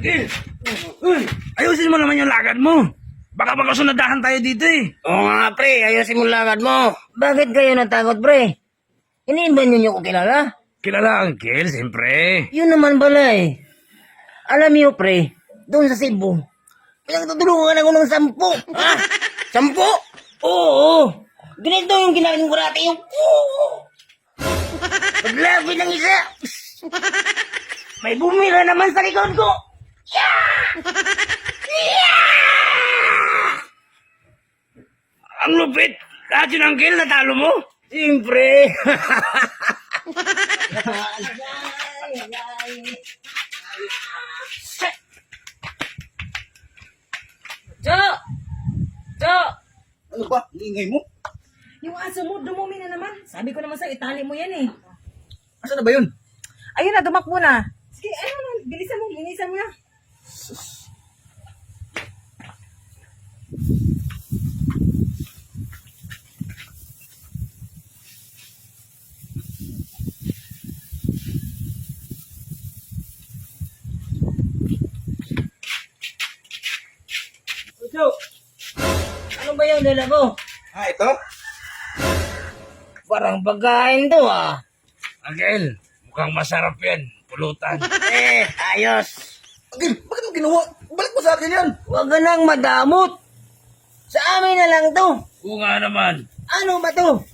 Gil! Uy! Ayusin mo naman yung lakad mo. Baka magkasunadahan tayo dito eh. Oo nga, pre. Ayusin mo lakad mo. Bakit kayo natakot, pre? Hindi ba ninyo ko kilala? Kilala ang Gil, siyempre. Yun naman pala eh. Alam niyo, pre, doon sa Cebu, pinagtutulungan ako ng 10. Ha? 10? Oo. Ganito yung ginagawa ko dati, yung paglabi ng isa. May bumira naman sa likod ko. Ang lupit! Lahat yun ang Gil, natalo mo? Siyempre. Jo! Jo! Ano ba? Ingay mo? Yung aso mo, dumumi na naman. Sabi ko naman sa itali mo yan eh. Asa na ba yun? Ayun na, tumakbo na. Sige, ano na, bilisan mo na. Puso, ano ba yung dala ko? Ito? Parang pagkain to ah. Ang Gil, mukhang masarap yan. Pulutan. Ayos. Agil, bakit mo ginawa? Balik mo sa akin yan. Huwag ka nang madamot. Sa amin na lang to. Oo nga naman. Ano ba to?